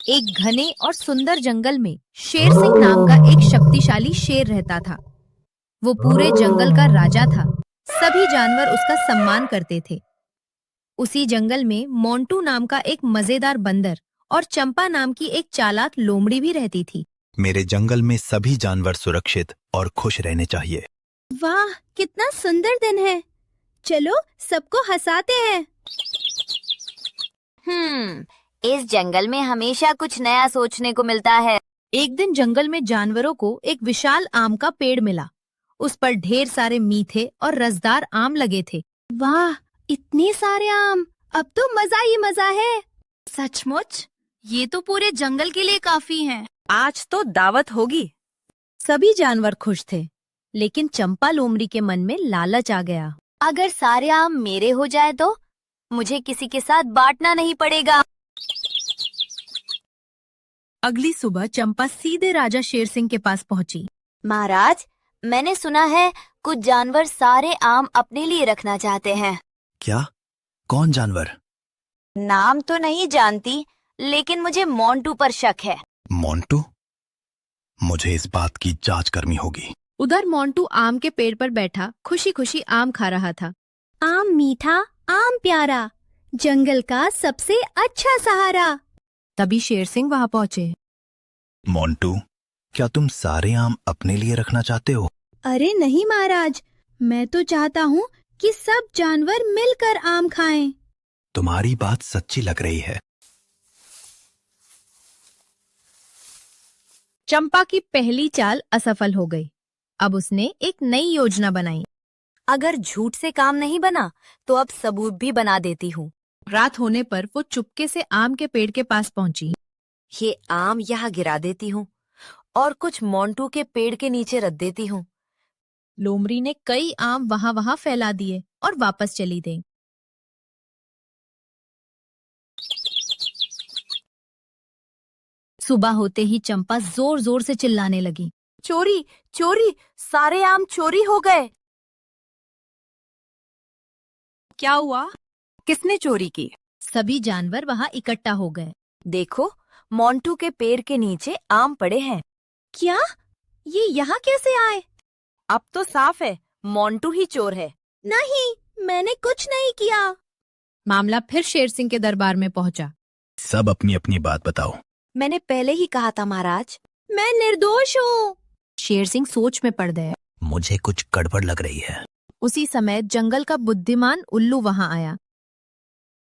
एक घने और सुंदर जंगल में शेर सिंह नाम का एक शक्तिशाली शेर रहता था। वो पूरे जंगल का राजा था। सभी जानवर उसका सम्मान करते थे। उसी जंगल में मोंटू नाम का एक मजेदार बंदर और चंपा नाम की एक चालाक लोमड़ी भी रहती थी। मेरे जंगल में सभी जानवर सुरक्षित और खुश रहने चाहिए। वाह, कितना सुंदर दिन है। चलो सबको हंसाते हैं। इस जंगल में हमेशा कुछ नया सोचने को मिलता है। एक दिन जंगल में जानवरों को एक विशाल आम का पेड़ मिला। उस पर ढेर सारे मीठे और रसदार आम लगे थे। वाह, इतने सारे आम, अब तो मजा ही मजा है। सचमुच ये तो पूरे जंगल के लिए काफी हैं। आज तो दावत होगी। सभी जानवर खुश थे, लेकिन चंपा लोमड़ी के मन में लालच आ गया। अगर सारे आम मेरे हो जाए तो मुझे किसी के साथ बांटना नहीं पड़ेगा। अगली सुबह चंपा सीधे राजा शेर सिंह के पास पहुंची। महाराज, मैंने सुना है कुछ जानवर सारे आम अपने लिए रखना चाहते हैं। क्या? कौन जानवर? नाम तो नहीं जानती, लेकिन मुझे मोंटू पर शक है। मोंटू? मुझे इस बात की जांच करनी होगी। उधर मोंटू आम के पेड़ पर बैठा खुशी खुशी आम खा रहा था। आम मीठा, आम प्यारा, जंगल का सबसे अच्छा सहारा। तभी शेर सिंह वहां पहुंचे। मोंटू, क्या तुम सारे आम अपने लिए रखना चाहते हो? अरे नहीं महाराज, मैं तो चाहता हूँ कि सब जानवर मिलकर आम खाएं। तुम्हारी बात सच्ची लग रही है। चंपा की पहली चाल असफल हो गई। अब उसने एक नई योजना बनाई। अगर झूठ से काम नहीं बना तो अब सबूत भी बना देती हूँ। रात होने पर वो चुपके से आम के पेड़ के पास पहुंची। ये आम यहाँ गिरा देती हूँ और कुछ मोंटू के पेड़ के नीचे रख देती हूँ। लोमड़ी ने कई आम वहां वहां फैला दिए और वापस चली गई। सुबह होते ही चंपा जोर जोर से चिल्लाने लगी। चोरी, चोरी, सारे आम चोरी हो गए। क्या हुआ? किसने चोरी की? सभी जानवर वहां इकट्ठा हो गए। देखो, मोंटू के पेड़ के नीचे आम पड़े हैं। क्या? ये यहाँ कैसे आए? अब तो साफ है, मोंटू ही चोर है। नहीं, मैंने कुछ नहीं किया। मामला फिर शेर सिंह के दरबार में पहुंचा। सब अपनी अपनी बात बताओ। मैंने पहले ही कहा था महाराज। मैं निर्दोष हूँ। शेर सिंह सोच में पड़ गए। मुझे कुछ गड़बड़ लग रही है। उसी समय जंगल का बुद्धिमान उल्लू वहां आया।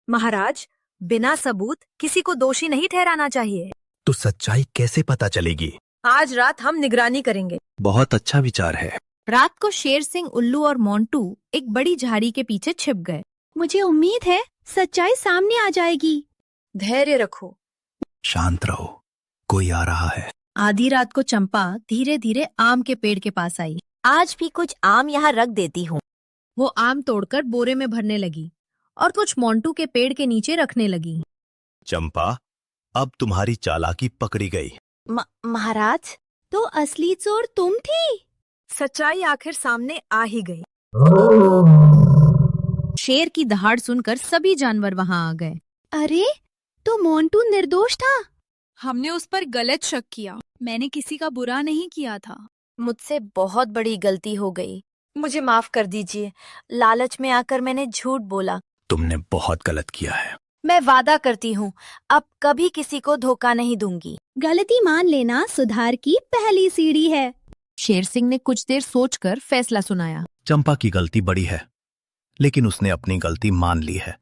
महाराज, बिना सबूत किसी को दोषी नहीं ठहराना चाहिए। तो सच्चाई कैसे पता चलेगी? आज रात हम निगरानी करेंगे। बहुत अच्छा विचार है। रात को शेर सिंह, उल्लू और मोंटू एक बड़ी झाड़ी के पीछे छिप गए। मुझे उम्मीद है सच्चाई सामने आ जाएगी। धैर्य रखो। शांत रहो, कोई आ रहा है। आधी रात को चंपा धीरे धीरे आम के पेड़ के पास आई। आज भी कुछ आम यहाँ रख देती हूँ। वो आम तोड़कर बोरे में भरने लगी और कुछ मोंटू के पेड़ के नीचे रखने लगी। चंपा, अब तुम्हारी चालाकी पकड़ी गई। महाराज, तो असली चोर तुम थी। सच्चाई आखिर सामने आ ही गई। शेर की दहाड़ सुनकर सभी जानवर वहां आ गए। अरे, तो मोंटू निर्दोष था। हमने उस पर गलत शक किया। मैंने किसी का बुरा नहीं किया था। मुझसे बहुत बड़ी गलती हो गई। मुझे माफ कर दीजिए। लालच में आकर मैंने झूठ बोला। तुमने बहुत गलत किया है। मैं वादा करती हूँ, अब कभी किसी को धोखा नहीं दूंगी। गलती मान लेना सुधार की पहली सीढ़ी है। शेर सिंह ने कुछ देर सोचकर फैसला सुनाया। चंपा की गलती बड़ी है, लेकिन उसने अपनी गलती मान ली है।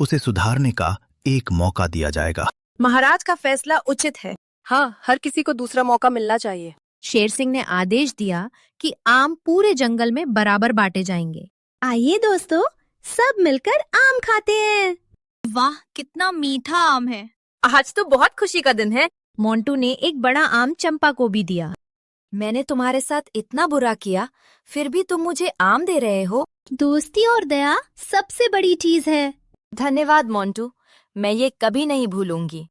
उसे सुधारने का एक मौका दिया जाएगा। महाराज का फैसला उचित है। हाँ, हर किसी को दूसरा मौका मिलना चाहिए। शेर सिंह ने आदेश दिया कि आम पूरे जंगल में बराबर बांटे जाएंगे। आइए दोस्तों, सब मिलकर आम खाते हैं। वाह, कितना मीठा आम है। आज तो बहुत खुशी का दिन है। मोंटू ने एक बड़ा आम चंपा को भी दिया। मैंने तुम्हारे साथ इतना बुरा किया, फिर भी तुम मुझे आम दे रहे हो। दोस्ती और दया सबसे बड़ी चीज है। धन्यवाद मोंटू, मैं ये कभी नहीं भूलूंगी।